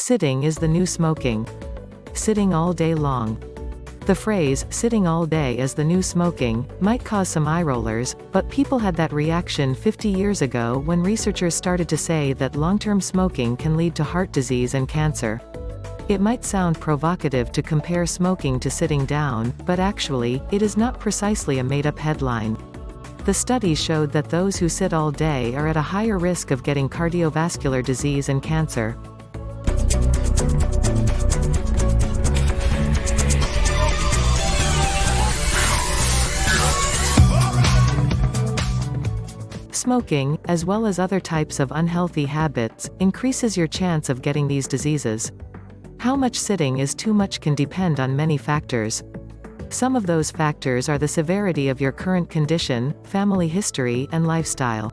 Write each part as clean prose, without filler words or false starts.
Sitting is the new smoking. Sitting all day long. The phrase, sitting all day is the new smoking, might cause some eye rollers, but people had that reaction 50 years ago when researchers started to say that long-term smoking can lead to heart disease and cancer. It might sound provocative to compare smoking to sitting down, but actually, it is not precisely a made-up headline. The studies showed that those who sit all day are at a higher risk of getting cardiovascular disease and cancer. Smoking, as well as other types of unhealthy habits, increases your chance of getting these diseases. How much sitting is too much can depend on many factors. Some of those factors are the severity of your current condition, family history, and lifestyle.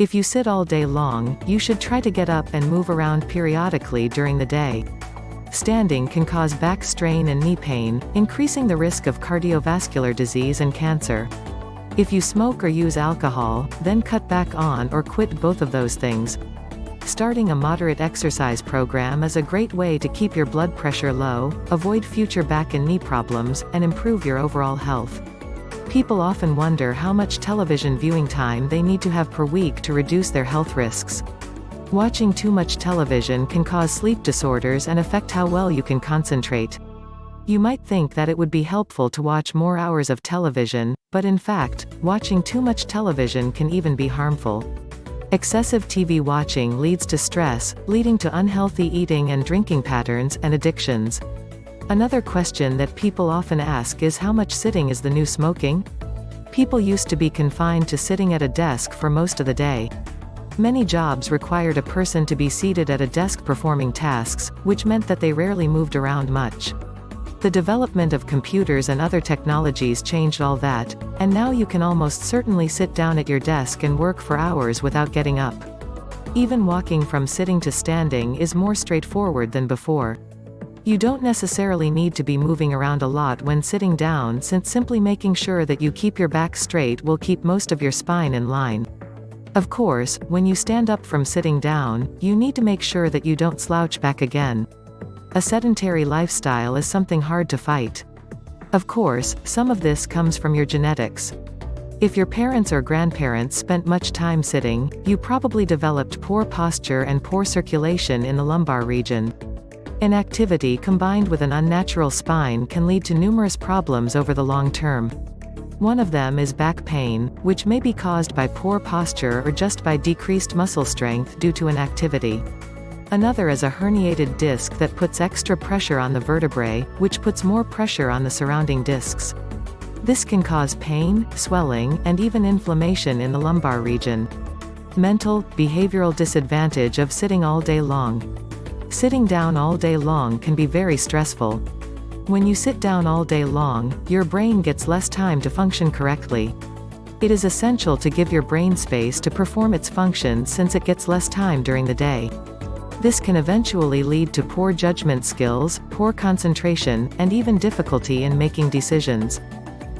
If you sit all day long, you should try to get up and move around periodically during the day. Standing can cause back strain and knee pain, increasing the risk of cardiovascular disease and cancer. If you smoke or use alcohol, then cut back on or quit both of those things. Starting a moderate exercise program is a great way to keep your blood pressure low, avoid future back and knee problems, and improve your overall health. People often wonder how much television viewing time they need to have per week to reduce their health risks. Watching too much television can cause sleep disorders and affect how well you can concentrate. You might think that it would be helpful to watch more hours of television, but in fact, watching too much television can even be harmful. Excessive TV watching leads to stress, leading to unhealthy eating and drinking patterns and addictions. Another question that people often ask is how much sitting is the new smoking? People used to be confined to sitting at a desk for most of the day. Many jobs required a person to be seated at a desk performing tasks, which meant that they rarely moved around much. The development of computers and other technologies changed all that, and now you can almost certainly sit down at your desk and work for hours without getting up. Even walking from sitting to standing is more straightforward than before. You don't necessarily need to be moving around a lot when sitting down, since simply making sure that you keep your back straight will keep most of your spine in line. Of course, when you stand up from sitting down, you need to make sure that you don't slouch back again. A sedentary lifestyle is something hard to fight. Of course, some of this comes from your genetics. If your parents or grandparents spent much time sitting, you probably developed poor posture and poor circulation in the lumbar region. Inactivity combined with an unnatural spine can lead to numerous problems over the long term. One of them is back pain, which may be caused by poor posture or just by decreased muscle strength due to inactivity. Another is a herniated disc that puts extra pressure on the vertebrae, which puts more pressure on the surrounding discs. This can cause pain, swelling, and even inflammation in the lumbar region. Mental, behavioral disadvantage of sitting all day long. Sitting down all day long can be very stressful. When you sit down all day long, your brain gets less time to function correctly. It is essential to give your brain space to perform its function since it gets less time during the day. This can eventually lead to poor judgment skills, poor concentration, and even difficulty in making decisions.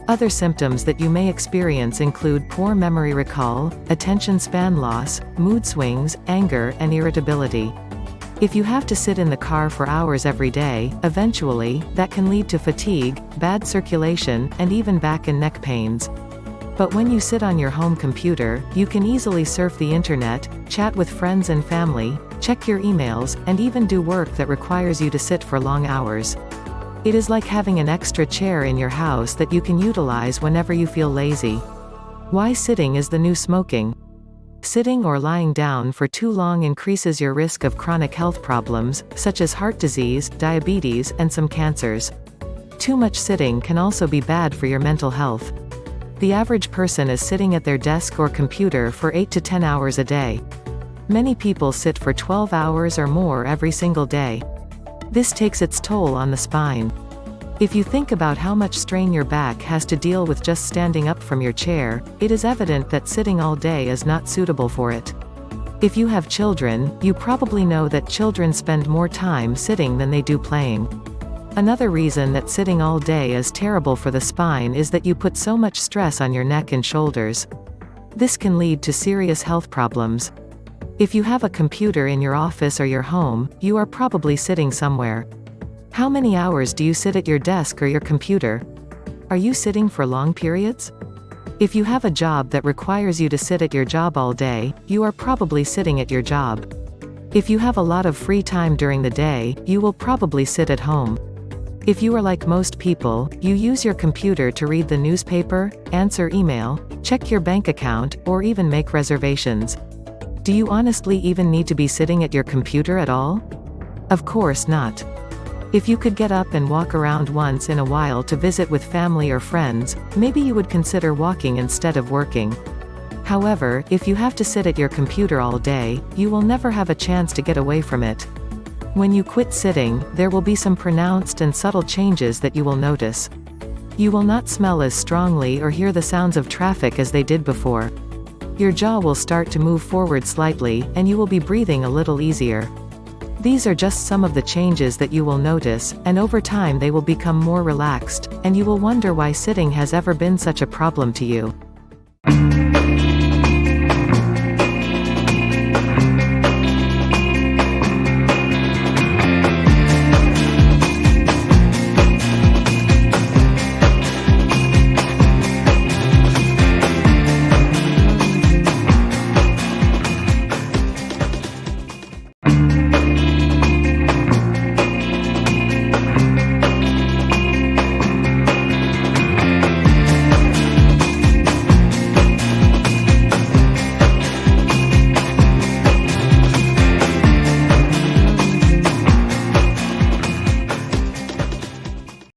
Other symptoms that you may experience include poor memory recall, attention span loss, mood swings, anger, and irritability. If you have to sit in the car for hours every day, eventually, that can lead to fatigue, bad circulation, and even back and neck pains. But when you sit on your home computer, you can easily surf the internet, chat with friends and family, check your emails, and even do work that requires you to sit for long hours. It is like having an extra chair in your house that you can utilize whenever you feel lazy. Why sitting is the new smoking? Sitting or lying down for too long increases your risk of chronic health problems, such as heart disease, diabetes, and some cancers. Too much sitting can also be bad for your mental health. The average person is sitting at their desk or computer for 8 to 10 hours a day. Many people sit for 12 hours or more every single day. This takes its toll on the spine. If you think about how much strain your back has to deal with just standing up from your chair, it is evident that sitting all day is not suitable for it. If you have children, you probably know that children spend more time sitting than they do playing. Another reason that sitting all day is terrible for the spine is that you put so much stress on your neck and shoulders. This can lead to serious health problems. If you have a computer in your office or your home, you are probably sitting somewhere. How many hours do you sit at your desk or your computer? Are you sitting for long periods? If you have a job that requires you to sit at your job all day, you are probably sitting at your job. If you have a lot of free time during the day, you will probably sit at home. If you are like most people, you use your computer to read the newspaper, answer email, check your bank account, or even make reservations. Do you honestly even need to be sitting at your computer at all? Of course not. If you could get up and walk around once in a while to visit with family or friends, maybe you would consider walking instead of working. However, if you have to sit at your computer all day, you will never have a chance to get away from it. When you quit sitting, there will be some pronounced and subtle changes that you will notice. You will not smell as strongly or hear the sounds of traffic as they did before. Your jaw will start to move forward slightly, and you will be breathing a little easier. These are just some of the changes that you will notice, and over time they will become more relaxed, and you will wonder why sitting has ever been such a problem to you.